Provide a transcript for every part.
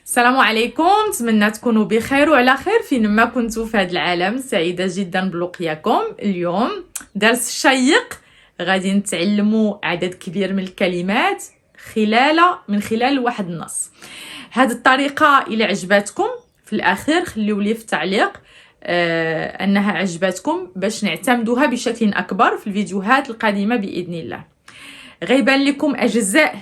السلام عليكم، نتمنى تكونوا بخير وعلى خير فين ما كنتوا في هذا العالم. سعيدة جدا بلقياكم. اليوم درس شيق، غادي نتعلموا عدد كبير من الكلمات من خلال واحد النص. هذه الطريقة إلى عجبتكم في الأخير خليوا لي في التعليق أنها عجبتكم باش نعتمدوها بشكل أكبر في الفيديوهات القادمة بإذن الله. غيبان لكم أجزاء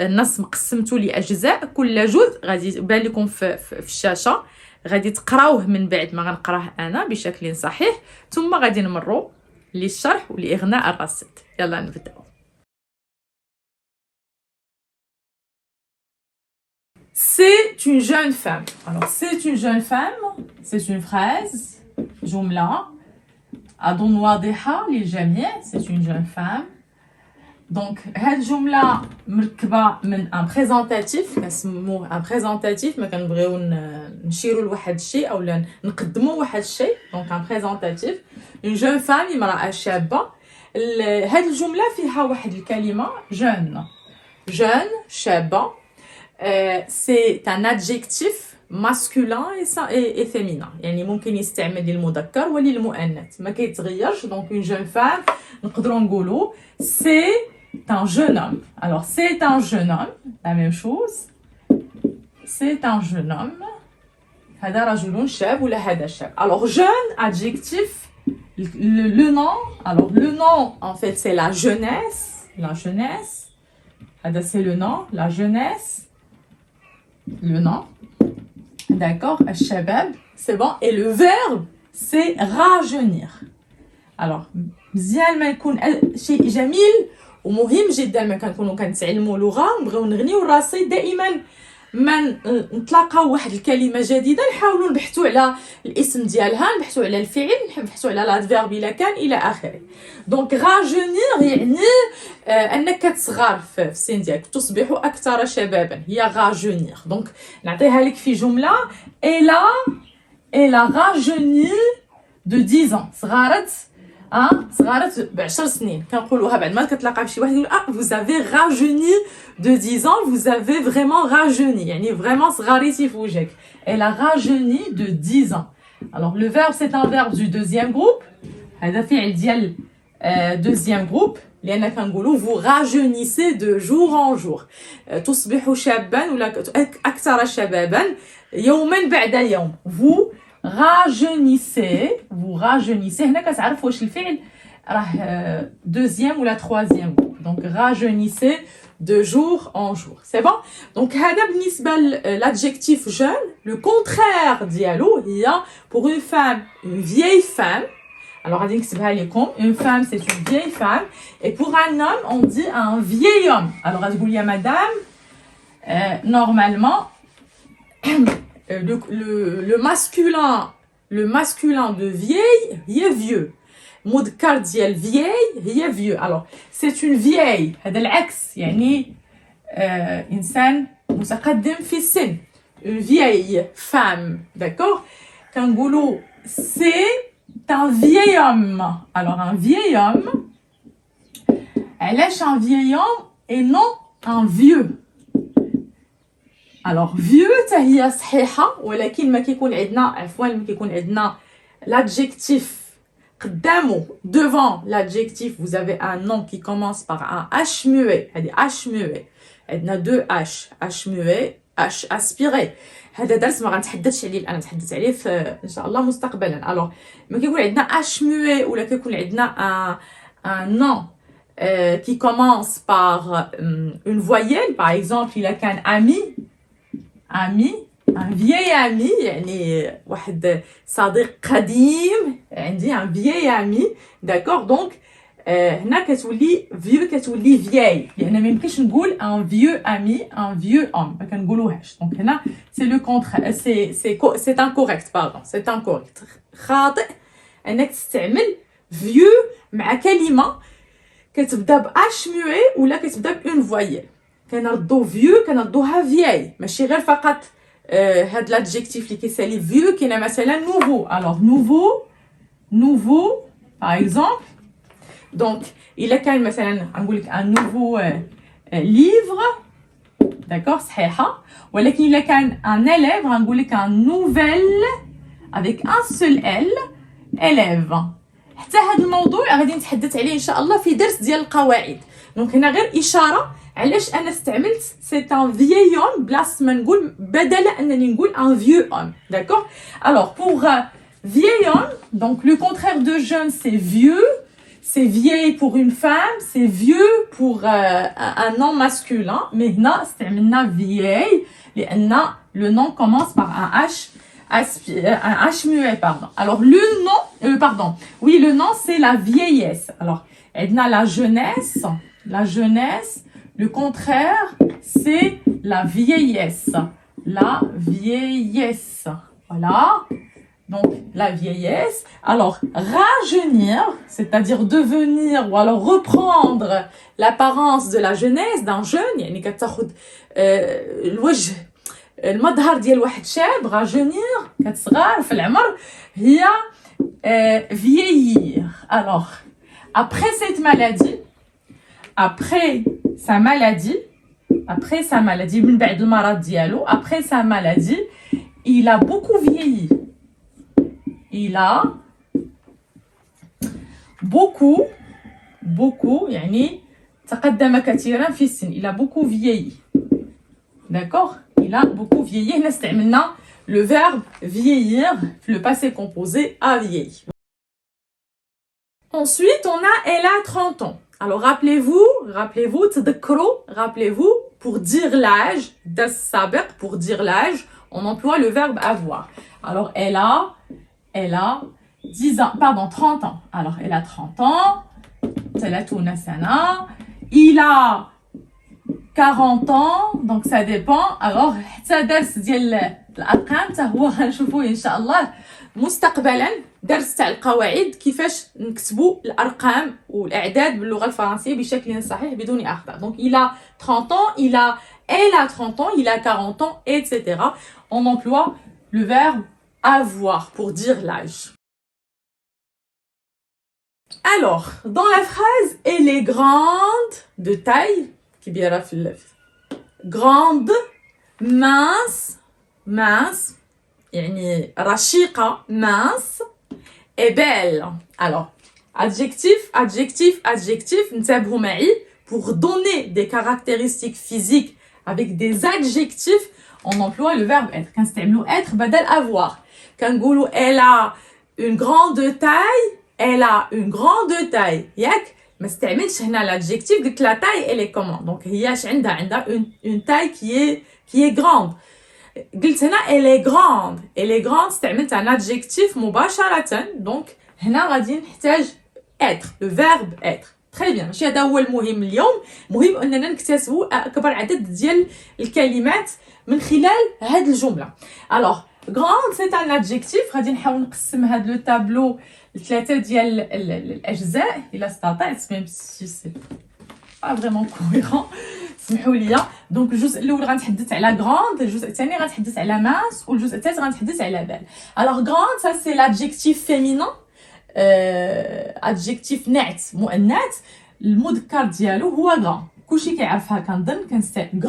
النص مقسمته لأجزاء، كل جزء غادي يبان لكم في الشاشة، غادي تقراوه من بعد ما غنقراه أنا بشكل صحيح، ثم غادي نمروا للشرح ولإغناء الرصيد. يلا نبداو. C'est une jeune femme. Alors, c'est une jeune femme, c'est une phrase, جملة أظن واضحة للجميع. C'est une jeune femme. دونك هاد الجمله مركبه من ان بريزونطاتيف، كنسموه ان بريزونطاتيف، ما كنبغيو نشيروا لواحد الشيء او نقدموا واحد الشيء. دونك ان بريزونطاتيف اون جون فام، امراه شابه. هاد الجمله فيها واحد الكلمه جون شابه. سي ان ادجيكتيف ماسكولين اي فيمينين، يعني ممكن يستعمل للمذكر وللمؤنث، ما كيتغيرش. دونك اون جون فام نقدروا نقولوا سي un jeune homme. Alors, c'est un jeune homme, la même chose. C'est un jeune homme. هذا رجل شاب ولا هذا شاب. Alors, jeune, adjectif, le nom. Alors, le nom, en fait, c'est la jeunesse. La jeunesse. هذا c'est le nom, la jeunesse. Le nom. D'accord, الشباب. C'est bon. Et le verbe, c'est rajeunir. Alors, مزيان ما يكون شيء جميل ومهم جدا. ما كنكونوا كنتعلموا لغه ونبغيو نغنيو الرصيد، دائما ما نتلاقاو واحد الكلمه جديده نحاولوا نبحثوا على الاسم ديالها، نبحثوا على الفعل، نبحثوا على لادفيرب الا كان الى اخره. دونك راجونير يعني انك كتصغر في السن ديالك، تصبح اكثر شبابا، هي راجونير. دونك نعطيها لك في جمله، الا راجوني دو 10 ans. صغارت ب10 سنين. كنقولوها بعد ما كتلاقى بشي واحد يقول vous avez rajeuni de 10 ans, vous avez vraiment rajeuni، يعني vraiment صغاريتي في وجهك. Elle a rajeuni de 10 ans. Alors le verbe c'est un verbe du deuxième groupe. هذا فعل ديال deuxième groupe، لأن كنقولوا vous rajeunissez de jour en jour. تصبح شابا ولا أكثر شبابا يوما بعد يوم. vous rajeunissez. هنا كتعرف واش الفعل راه deuxième ولا troisième. donc rajeunissez de jour en jour. c'est bon. donc هذا بالنسبه l'adjectif jeune. le contraire ديالو هي pour une femme une vieille femme. alors غادي نكتبها لكم. une femme c'est une vieille femme, et pour un homme on dit un vieil homme. alors غتقول يا madame normalement le masculin de vieille هي vieux. مذكر ديال vieille هي vieux. alors c'est une vieille، هذا العكس، يعني انسان متقدم في السن. une vieille femme. d'accord. كنقولوا c'est un vieil homme. alors un vieil homme، علاش un vieil homme et non un vieux؟ alors vieux حتى هي صحيحه، ولكن ما كيكون عندنا l'adjectif قدامه devant l'adjectif. vous avez un nom qui commence par un h muet. هذه h muet، عندنا 2 h muet، h aspiré. هذا درس ما غنتحدثش عليه الان، نتحدث عليه ان شاء الله مستقبلا. alors ما كيكون عندنا h muet ولا كيكون عندنا un nom qui commence par une voyelle. par exemple il a qu'un ami، un vieil ami، يعني واحد صديق قديم عندي، un vieil ami. d'accord. donc هنا كتولي vieux كتولي vieille، لان ما يمكنش نقول un vieux ami un vieux homme، ما كنقولوهاش. donc هنا c'est le contraire، c'est incorrect. pardon c'est incorrect، خاطئ انك تستعمل vieux مع كلمه كتبدا ب h muet ولا كتبدا ب une voyelle. كنردو vieux كنردوها vieille، ماشي غير فقط هاد l'adjectif اللي كيسالي vieux. كاينه مثلا nouveau. alors nouveau par exemple. donc الا كان مثلا نقول لك un nouveau livre، d'accord صحيحه ولكن الا كان ان élève غنقول لك un nouvel avec un seul L élève. حتى هذا الموضوع غادي نتحدث عليه ان شاء الله في درس ديال القواعد. دونك هنا غير اشاره علاش انا استعملت c'est un vieil homme بلاص ما نقول بدل انني نقول un vieux homme, d'accord. Alors pour vieil homme, donc le contraire de jeune c'est vieux, c'est vieille pour une femme, c'est vieux pour un nom masculin. Mais هنا استعملنا vieille لان le nom commence par un H muet, pardon. Alors le nom, oui, le nom c'est la vieillesse. Alors عندنا la jeunesse, le contraire c'est la vieillesse, voilà. Donc la vieillesse. Alors rajeunir, c'est-à-dire devenir ou alors reprendre l'apparence de la jeunesse d'un jeune, يعني كتاخد الوجه المظهر ديال واحد شاب. rajeunir كتصغر في العمر هي vieillir. Alors après cette maladie, après sa maladie من بعد المرض ديالو, après sa maladie, il a beaucoup vieilli. Il a beaucoup يعني تقدم كثيرا في السن. Il a beaucoup vieilli, d'accord. Il a beaucoup vieilli. هنا استعملنا le verbe vieillir, le passé composé a vieilli. Ensuite, on a elle a 30 ans. Alors rappelez-vous تذكروا, rappelez-vous pour dire l'âge, das sabiq, pour dire l'âge, on emploie le verbe avoir. Alors elle a 30 ans. Alors elle a 30 ans. 30 سنة. Il a 40 ans, donc ça dépend. Alors حتى درس ديال الارقام حتى هو غنشوفوه ان شاء الله مستقبلا, درس تاع القواعد كيفاش نكتبوا الارقام والاعداد باللغه الفرنسيه بشكل صحيح بدون اخطاء. Donc il a 30 ans, elle a 30 ans, il a 40 ans, etc. On emploie le verbe avoir pour dire l'âge. Alors, dans la phrase elle est grande de taille, كبيرة في اللف, grande, mince, يعني رشيقة, mince, et belle. Alors, adjectif, نتابعوا معي, pour donner des caractéristiques physiques avec des adjectifs, on emploie le verbe être. كنستعملوا être بدل avoir. كنقولوا elle a une grande taille, ياك ما استعملتش هنا l'adjectif, قلت la taille elle est comment. Donc هي اش عندها une taille qui est grande. قلت هنا elle est grande استعملت un adjectif مباشرة. donc هنا غادي نحتاج être, le verbe être. très bien. ماشي هذا هو المهم اليوم, مهم اننا نكتسبوا اكبر عدد ديال الكلمات من خلال هذه الجملة. alors grande c'est un adjectif. غادي نحاول نقسم هذا لو تابلو لثلاثه ديال الاجزاء الى استطعت, même si c'est pas vraiment cohérent, سمحوا لي. دونك الجزء الاول غنتحدث على grande, الجزء الثاني غنتحدث على mince, والجزء الثالث غنتحدث على belle. alors grande ça c'est l'adjectif féminin, adjectif نعت مؤنث, المذكر ديالو هو grand. كلشي كيعرفها كنظن. كنستعمل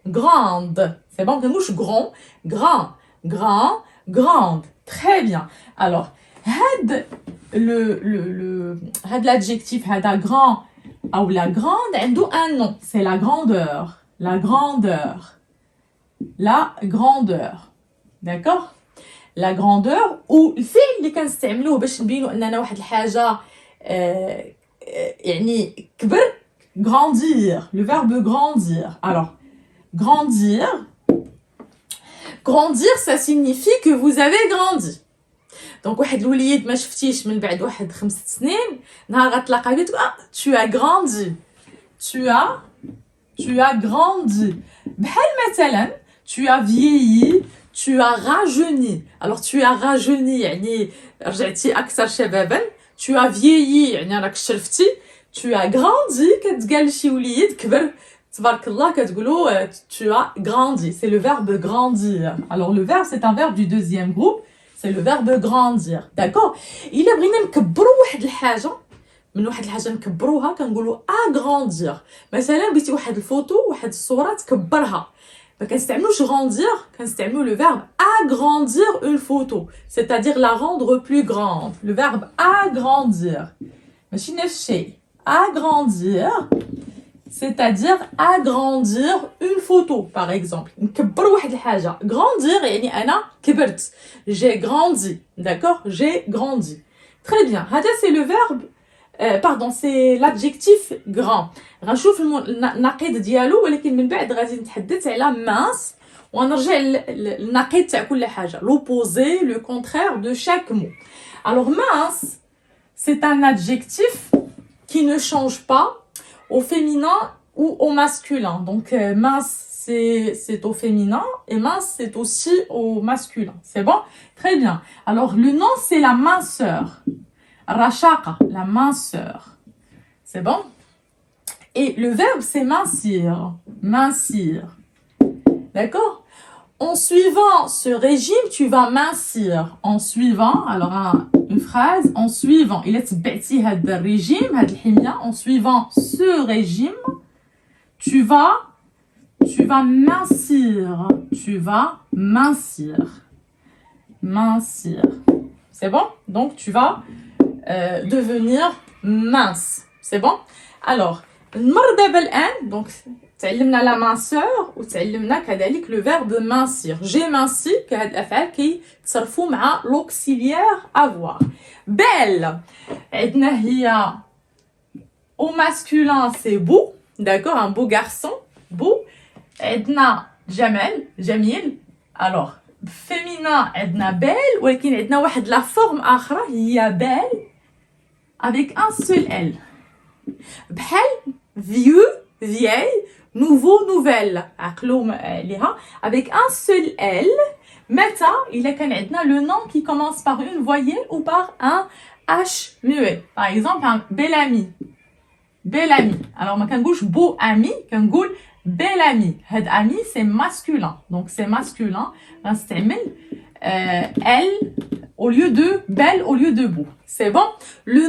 grande, c'est bon. كنقولش grande. très bien. alors هاد هاد l'adjectif هذا grand ou la grande عنده un nom, c'est la grandeur, d'accord. la grandeur والفعل اللي كنستعملوه باش نبينوا اننا واحد الحاجه يعني كبر, grandir, le verbe grandir. alors grandir ça signifie que vous avez grandi. donc واحد الوليد ما شفتيش من بعد واحد 5 سنين, نهار غتلاقى بيه تقول tu as grandi, tu as grandi. بحال مثلا tu as vieilli, tu as rajeuni. alors tu as rajeuni يعني رجعتي اكثر شبابا, tu as vieilli يعني راك شرفتي, tu as grandi كتقال شي وليد كبر تبارك الله كتقولوا tu as grandi. c'est le verbe grandir. alors le verbe c'est un verbe du deuxième groupe, c'est le verbe grandir, d'accord. الا بغينا نكبروا واحد الحاجه من واحد الحاجه نكبروها كنقولوا agrandir. مثلا بغيتي واحد الفوتو واحد الصوره تكبرها ما كنستعملوش grandir, كنستعملوا le verbe agrandir une photo, c'est-à-dire la rendre plus grande. Le verbe agrandir ماشي نفس الشيء. agrandir c'est-à-dire agrandir une photo par exemple. نكبر واحد الحاجه. grandir يعني انا كبرت. J'ai grandi, d'accord? J'ai grandi. Très bien. هذا c'est le verbe pardon, c'est l'adjectif grand. غنشوف النقيض ديالو ولكن من بعد غادي نتحدث على mince ونرجع للنقيض تاع كل حاجه. L'opposé, le contraire de chaque mot. Alors mince, c'est un adjectif qui ne change pas au féminin ou au masculin. Donc mince c'est au féminin et mince c'est aussi au masculin. C'est bon? Très bien. Alors le nom c'est la minceur. Rashaqa, la minceur. C'est bon? Et le verbe c'est mincir. Mincir. D'accord? En suivant ce régime, tu vas mincir. En suivant, alors une phrase, en suivant. Il est bâti هذا الرégime, هذه الحمية. En suivant ce régime, tu vas mincir. Tu vas mincir. Mincir. C'est bon? Donc tu vas devenir mince. C'est bon? Alors, نمر دابا الآن. Donc تعلمنا la minceur وتعلمنا كذلك le verbe mincir. J'ai minci كهاد الأفعال كيتصرفوا مع l'auxiliaire avoir. Belle عندنا هي au masculin c'est beau, d'accord, un beau garçon, beau. عندنا جمال, جميل. Alors féminin عندنا belle ولكن عندنا واحد la forme أخرى هي belle avec un seul L. بحال vieux, vieille, nouveau, nouvelle. عقلوا ليها avec un seul L. متى إلا كان عندنا le nom qui commence par une voyelle ou par un H muet. Par exemple un bel ami. Bel ami. Alors ما كنقولش beau ami, كنقول bel ami. هاد ami c'est masculin. Donc c'est masculin. غنستعمل L au lieu de belle au lieu de beau. C'est bon? Le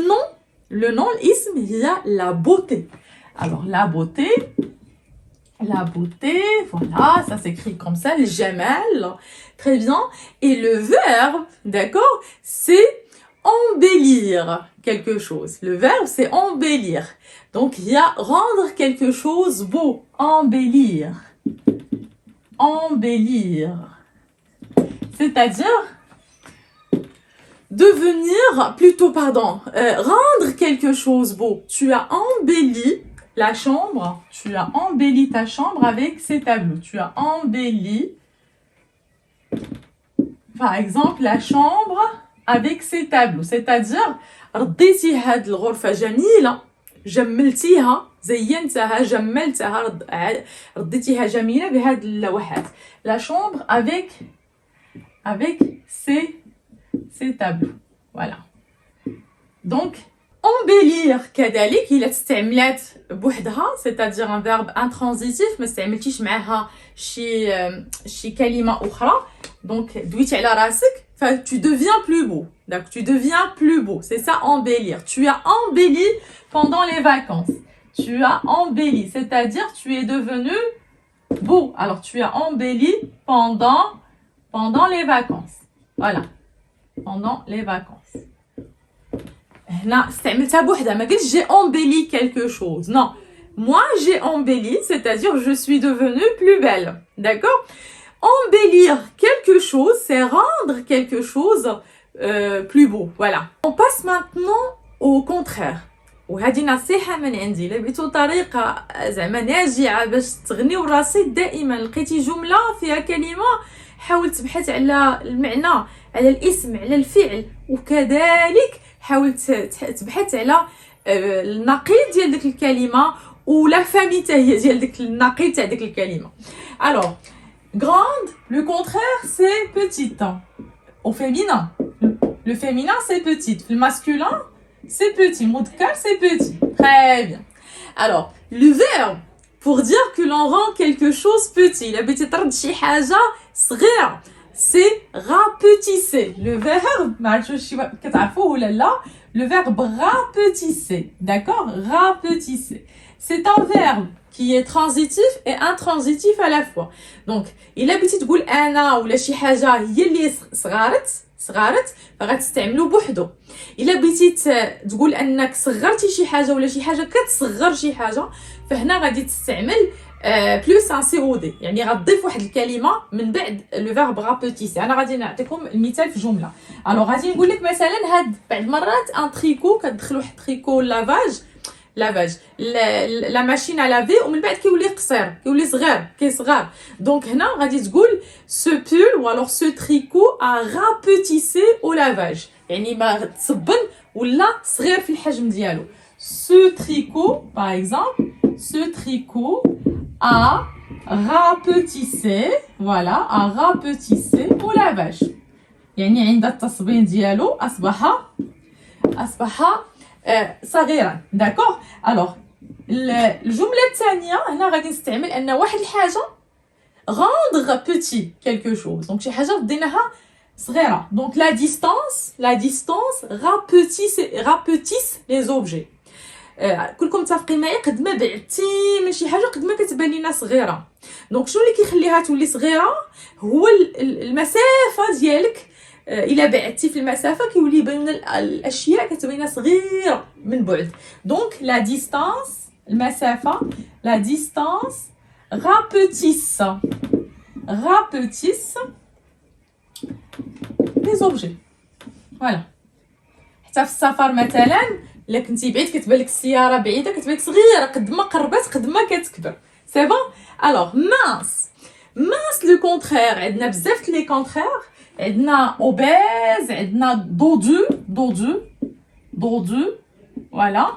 nom الاسم هي la beauté. Alors la beauté, voilà, ça s'écrit comme ça, le jamal, très bien. Et le verbe, d'accord, c'est embellir quelque chose. Le verbe, c'est embellir. Donc il y a rendre quelque chose beau, embellir. Embellir. C'est-à-dire rendre quelque chose beau. Tu as embelli la chambre, tu as embelli ta chambre avec ces tableaux. Tu as embelli, par exemple, la chambre avec ces tableaux. C'est-à-dire, رديتي هاد الغرفة جميلة, جملتيها, زينتها, جملتها, رديتيها جميلة بهاد اللوحات. La chambre avec ces tableaux. Voilà. Donc, embellir كذلك إلا استعملت بوحدها, c'est-à-dire un verbe intransitif, ما استعملتيش معها شي كلمة أخرى. Donc, دويتي على راسك, tu deviens plus beau. Donc, tu deviens plus beau. C'est ça, embellir. Tu as embelli pendant les vacances. Tu as embelli, c'est-à-dire tu es devenu beau. Alors, tu as embelli pendant les vacances. Voilà. Pendant les vacances. هنا استعملتها بوحدها, ما قلتش j'ai embelli quelque chose. Non. Moi, j'ai embelli, c'est-à-dire je suis devenue plus belle. D'accord? Embellir quelque chose, c'est rendre quelque chose plus beau. Voilà. On passe maintenant au contraire. وهذه نصيحة من عندي. إلا بغيتو طريقة زعما ناجعة باش تغنيو الرصيد دائما, لقيتي جملة فيها كلمة, حاول تبحث على المعنى, على الاسم, على الفعل, وكذلك حاول تبحث على النقيض ديال ديك الكلمة ولا فامي حتى هي ديال ديك النقيض تاع ديك الكلمة. Alors, grande, le contraire c'est petite. Au féminin, le féminin c'est petite. Le masculin c'est petit. Mudkar c'est petit. Très bien. Alors, le verbe pour dire que l'on rend quelque chose petit. إلا بغيتي ترد شي حاجة صغيرة, c'est rapetisser. Le verbe, ما عرفتش واش كتعرفوه ولا لا, le verbe rapetisser. D'accord? Rapetisser. C'est un verbe qui est transitif et intransitif à la fois. Donc, إلا بغيتي تقول أنا ولا شي حاجة هي اللي صغارت فغتستعملو بوحدو. إلا بغيتي تقول أنك صغرتي شي حاجة ولا شي حاجة كتصغر شي حاجة فهنا غادي تستعمل بلوس ان سي او دي، يعني غتضيف واحد الكلمه من بعد لو فيرب رابوتيسي. انا غادي نعطيكم المثال في جمله. الوغ غادي نقول لك مثلا هاد بعض المرات ان تريكو كتدخل واحد التريكو لافاج لا ماشين على لافي ومن بعد كيولي قصير كيولي صغير كيصغر. دونك هنا غادي تقول سو بول و الوغ سو تريكو ا رابوتيسي او لافاج، يعني ما تصبن ولا صغير في الحجم ديالو. سو تريكو باغ اكزومبل ce tricot a rapetissé, voilà, a rapetissé au lavage. يعني عند التصبين ديالو أصبح صغيرا. داكوغ. الوغ الجملة الثانية هنا غادي نستعمل أن واحد الحاجة rendre petit quelque chose. دونك شي حاجة بديناها صغيرة. دونك la distance rapetisse les objets. كلكم متفقين معايا؟ قد ما بعدتي من شي حاجه قد ما كتبان لينا صغيره. دونك شنو اللي كيخليها تولي صغيره؟ هو المسافه ديالك. الا بعدتي في المسافه كيولي يبان الاشياء كتبان صغيره من بعد. دونك لا ديستانس المسافه، لا ديستانس rapetisse les objets. فوالا. حتى في السفر مثلا الا كنتي بعيد كتبان لك السياره بعيده كتبان لك صغيره، قد ما قربت قد ما كتكبر. سي بون. الوغ mince لو كونترير، عندنا بزاف لي كونترير. عندنا اوبيز، عندنا دودو فوالا.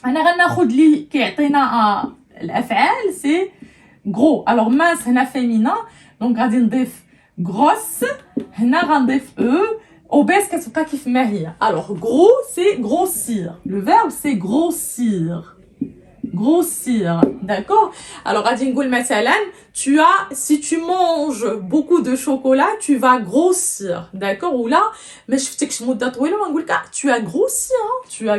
انا غناخذ لي كيعطينا الافعال سي غرو. الوغ mince هنا فيمينا دونك غادي نضيف غروس، هنا غنضيف او. Obèse كتبقى كيف ما هي. Alors gros c'est grossir. Le verbe c'est grossir. D'accord? Alors غادي نقول مثلا si tu manges beaucoup de chocolat, tu vas grossir. D'accord? Ou là ما شفتكش مدة طويلة ونقول لك tu as grossi, hein? Tu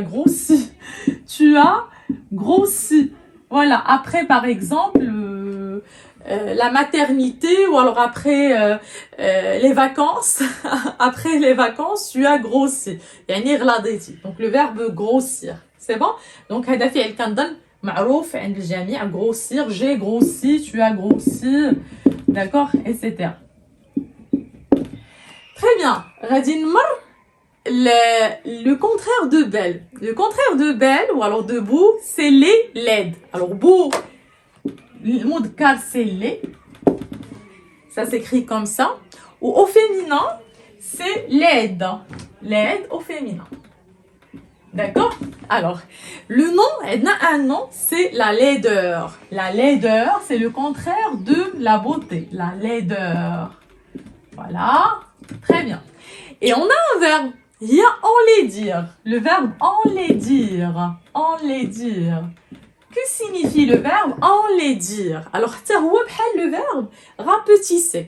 as grossi. Voilà. Après par exemple la maternité ou alors après les vacances après les vacances tu as grossi يعني غلاضيتي. donc le verbe grossir c'est bon. donc هذا فعل كنظن معروف عند الجميع. grossir, j'ai grossi, tu as grossi, d'accord, etc. très bien. غادي نمر le contraire de belle. Le contraire de belle ou alors de beau c'est les laides. alors beau le mot de car c'est les, ça s'écrit comme ça. Ou au féminin c'est laide au féminin. D'accord? alors le nom, on a un nom, c'est la laideur. La laideur c'est le contraire de la beauté. La laideur, voilà, très bien. Et on a un verbe, il y a enlaidir. Le verbe enlaidir. Que signifie le verbe enlaidir? alors حتى هو بحال le verbe rapetisser.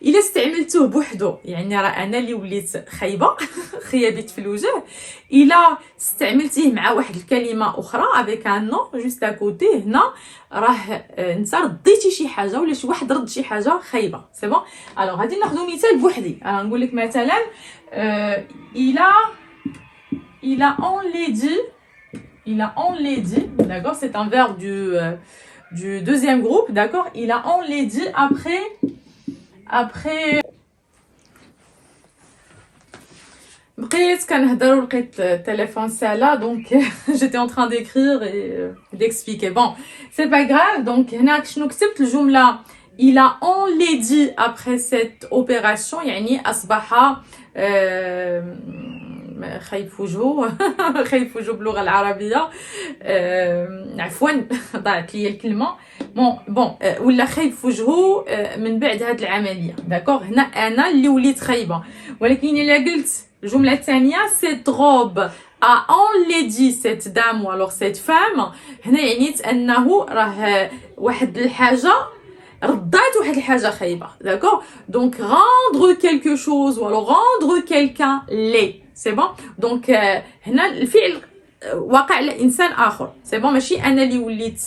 إلا استعملتوه بوحدو يعني راه أنا اللي وليت خايبة خيابيت في الوجه. إلا استعملتيه مع واحد الكلمة أخرى avec un nom juste à côté هنا راه أنت رديتي شي حاجة ولا شي واحد رد شي حاجة خايبة. سي بون. alors غادي ناخذ مثال بوحدي. نقول لك مثلا il a enlaidi, d'accord, c'est un verbe du deuxième groupe, d'accord. Il a enlaidi après بقيت كنهضر ولقيت التليفون سالا دونك j'étais en train d'écrire et d'expliquer. bon c'est pas grave. donc هنا شنو كتبت الجملة il a enlaidi après cette opération يعني أصبح خايف وجهه خايف وجهه باللغه العربيه. عفوا ضاعت لي الكلمه. بون ولا خايف وجهه من بعد هذه العمليه. داكوغ. هنا انا اللي وليت خايبه. ولكن الا قلت الجمله الثانيه cette robe a enlaidi cette dame ou alors cette femme هنا يعني انه راه واحد الحاجه ردات واحد الحاجه خايبه. داكوغ. donc rendre quelque chose ou alors rendre quelqu'un laid. سي بون. دونك هنا الفعل واقع على انسان اخر، سي بون، ماشي انا اللي وليت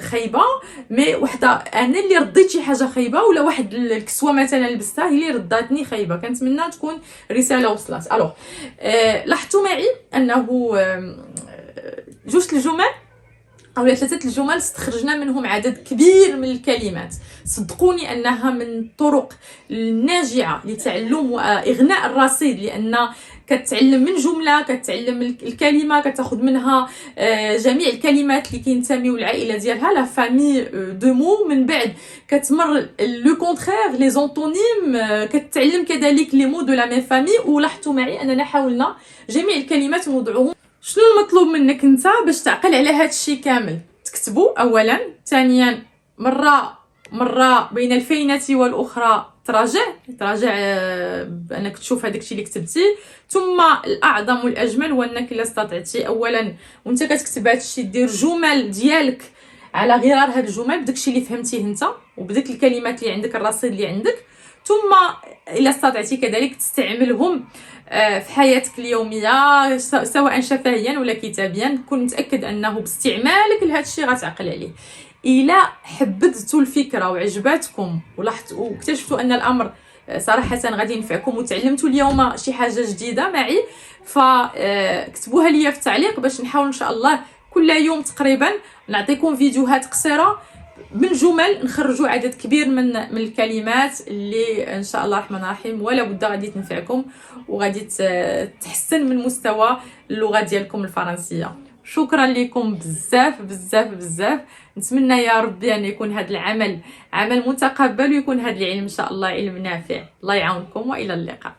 خايبه، مي وحده انا اللي رديت شي حاجه خايبه، ولا واحد الكسوه مثلا لبستها هي اللي رداتني خايبه. كنتمنى تكون رساله وصلت. الوغ لاحظتوا معي انه جوج الجمل او ثلاثه الجمل استخرجنا منهم عدد كبير من الكلمات. صدقوني انها من الطرق الناجعه لتعلم واغناء الرصيد، لان كتعلم من جمله، كتعلم الكلمه، كتاخذ منها جميع الكلمات اللي كينتميو للعائله ديالها، لا فامي دو مو. من بعد كتمر لو كونترير، لي زونتونيم، كتعلم كذلك لي مو دو لا ميم فامي. ولاحظتوا معي اننا حاولنا جميع الكلمات نوضعوهم. شنو المطلوب منك انت باش تعقل على هذا الشيء كامل؟ تكتبوا اولا، ثانيا مره بين الفينه والاخرى تراجع بانك تشوف هذاك الشيء اللي كتبتي. ثم الاعظم والاجمل هو انك الا استطعتي اولا وانت كتكتب هذا الشيء دير جمل ديالك على غرار هاد الجمل بداك الشيء اللي فهمتيه انت وبداك الكلمات اللي عندك، الرصيد اللي عندك. ثم الا استطعتي كذلك تستعملهم في حياتك اليوميه، سواء شفهيا ولا كتابيا. كن متاكد انه باستعمالك لهذا الشيء غتعقل عليه. الى حبذتوا الفكره وعجباتكم ولاحظتوا واكتشفتوا ان الامر صراحه غادي ينفعكم وتعلمتوا اليوم شي حاجه جديده معي، فاكتبوها لي في التعليق باش نحاول ان شاء الله كل يوم تقريبا نعطيكم فيديوهات قصيره من جمل نخرجوا عدد كبير من الكلمات اللي ان شاء الله الرحمن الرحيم ولا بد غادي تنفعكم وغادي تحسن من مستوى اللغه ديالكم الفرنسيه. شكرا لكم بزاف بزاف بزاف. نتمنى يا ربي ان يكون هذا العمل عمل متقبل ويكون هذا العلم ان شاء الله علم نافع. الله يعاونكم والى اللقاء.